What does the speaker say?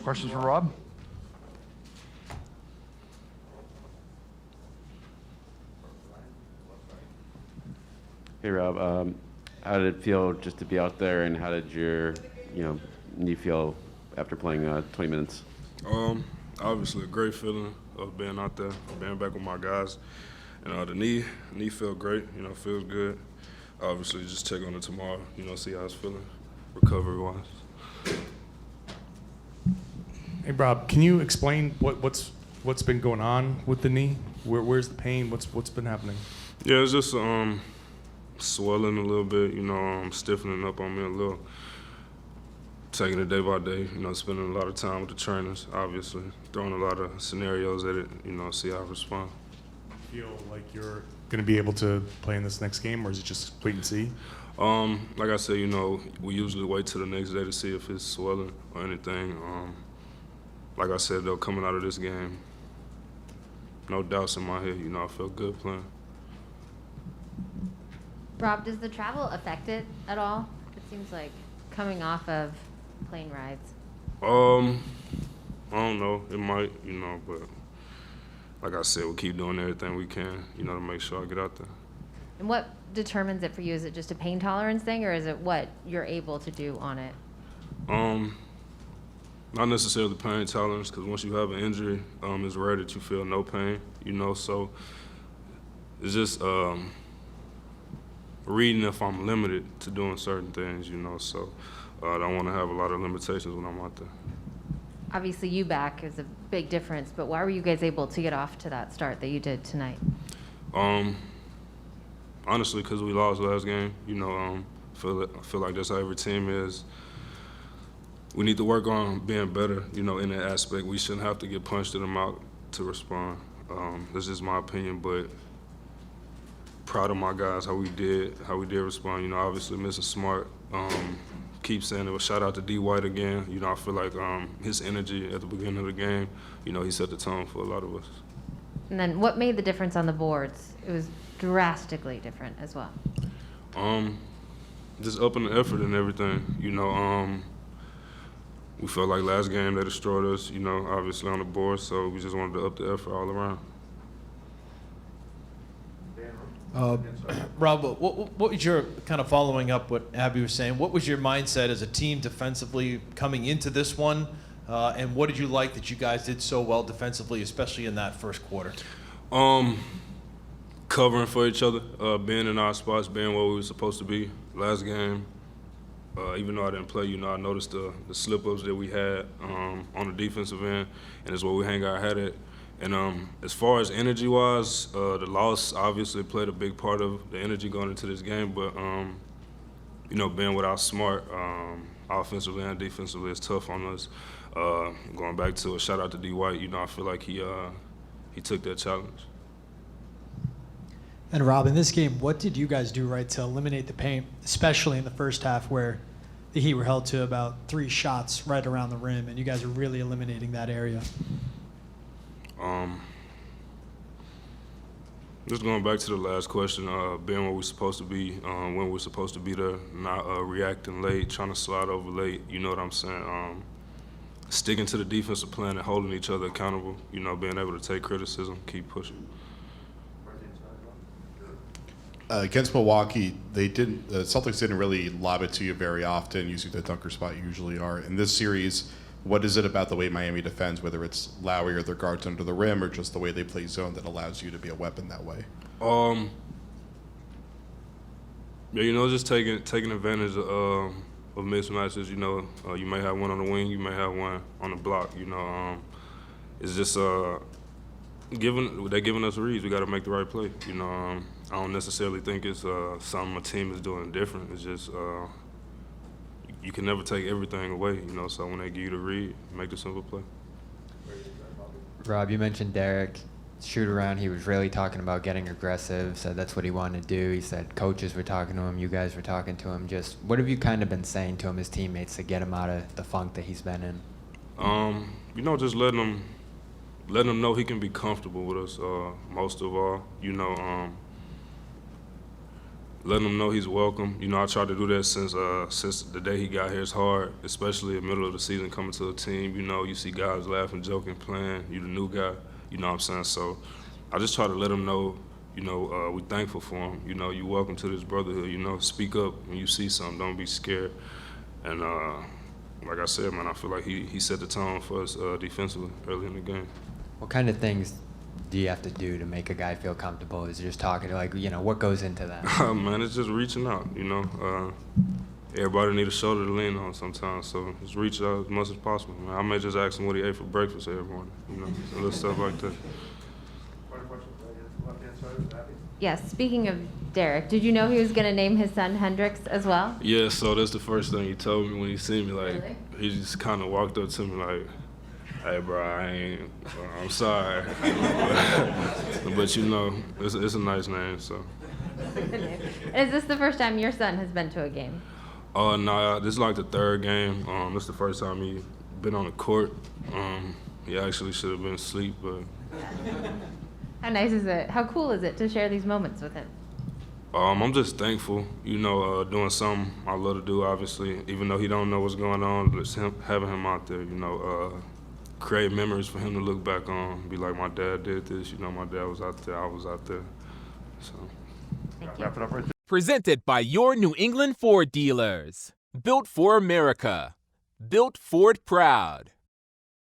Questions for Rob? Hey Rob, how did it feel just to be out there, and how did your, knee feel after playing 20 minutes? Obviously a great feeling of being out there, being back with my guys, and the knee felt great. Feels good. Obviously, just check on it tomorrow. See how it's feeling, recovery-wise. Hey Rob, can you explain what's been going on with the knee? Where's the pain? What's been happening? Yeah, it's just swelling a little bit. Stiffening up on me a little. Taking it day by day. Spending a lot of time with the trainers. Obviously, throwing a lot of scenarios at it. See how I respond. Feel like you're going to be able to play in this next game, or is it just wait and see? Like I said, we usually wait till the next day to see if it's swelling or anything. Like I said, though, coming out of this game, no doubts in my head. I felt good playing. Rob, does the travel affect it at all? It seems like coming off of plane rides. I don't know. It might, but like I said, we'll keep doing everything we can, to make sure I get out there. And what determines it for you? Is it just a pain tolerance thing, or is it what you're able to do on it? Not necessarily pain tolerance, because once you have an injury, it's rare that you feel no pain, so it's just reading if I'm limited to doing certain things, so I don't want to have a lot of limitations when I'm out there. Obviously, you back is a big difference, but why were you guys able to get off to that start that you did tonight? Honestly, because we lost last game. I feel like that's how every team is. We need to work on being better, in that aspect. We shouldn't have to get punched in the mouth to respond. That's just my opinion, but proud of my guys, how we did respond. Obviously missing Smart. Keep saying it. Shout out to D. White again. I feel like his energy at the beginning of the game, he set the tone for a lot of us. And then what made the difference on the boards? It was drastically different as well. Just upping the effort and everything. We felt like last game they destroyed us, obviously on the board, so we just wanted to up the effort all around. Rob, what was your, kind of following up what Abby was saying, what was your mindset as a team defensively coming into this one, and what did you like that you guys did so well defensively, especially in that first quarter? Covering for each other, being in our spots, being where we were supposed to be. Last game, even though I didn't play, I noticed the slip-ups that we had on the defensive end, and it's where we hang our head at. And as far as energy-wise, the loss obviously played a big part of the energy going into this game. But being without Smart, offensively and defensively, is tough on us. Going back to a shout-out to D. White, I feel like he took that challenge. And Rob, in this game, what did you guys do right to eliminate the paint, especially in the first half where the Heat were held to about 3 shots right around the rim, and you guys are really eliminating that area? Just going back to the last question, being where we're supposed to be, when we're supposed to be there, not reacting late, trying to slide over late, you know what I'm saying? Sticking to the defensive plan and holding each other accountable, being able to take criticism, keep pushing. Against Milwaukee, the Celtics didn't really lob it to you very often, using the dunker spot you usually are. In this series, what is it about the way Miami defends, whether it's Lowry or their guards under the rim, or just the way they play zone, that allows you to be a weapon that way? Yeah, just taking advantage of mismatches. You may have one on the wing, you may have one on the block. It's just they're giving us reads. We got to make the right play. I don't necessarily think it's something a team is doing different. It's just you can never take everything away, so when they give you the read, make the simple play. Rob, you mentioned Derrick, shoot around. He was really talking about getting aggressive, said that's what he wanted to do. He said coaches were talking to him, you guys were talking to him. Just what have you kind of been saying to him, his teammates, to get him out of the funk that he's been in? Just letting him know he can be comfortable with us, most of all. letting him know he's welcome. You know, I tried to do that since the day he got here. It's hard, especially in the middle of the season coming to a team. You know, you see guys laughing, joking, playing. You the new guy. You know what I'm saying? So I just try to let him know, you know, we thankful for him. You know, you welcome to this brotherhood. You know, speak up when you see something. Don't be scared. And like I said, man, I feel like he set the tone for us defensively early in the game. What kind of things do you have to do to make a guy feel comfortable? Is it just talking to, like, you know, what goes into that? Man, it's just reaching out, you know. Everybody need a shoulder to lean on sometimes, so just reach out as much as possible. Man, I may just ask him what he ate for breakfast every morning, you know, little stuff like that. Yes, speaking of Derrick, did you know he was going to name his son Hendrix as well? Yeah, so that's the first thing he told me when he seen me. Like, Really? he just kind of walked up to me like, "Hey, bro, I'm sorry." But you know, it's a nice name, so. And is this the first time your son has been to a game? Oh, no, this is like the third game. This is the first time he been on the court. He actually should have been asleep, but. How nice is it? How cool is it to share these moments with him? I'm just thankful, you know, doing something I love to do, obviously, even though he don't know what's going on, just having him out there, you know, create memories for him to look back on, be like, my dad did this, you know, my dad was out there, I was out there, so. Thank you. Wrap it up right there. Presented by your New England Ford dealers. Built for America. Built Ford proud.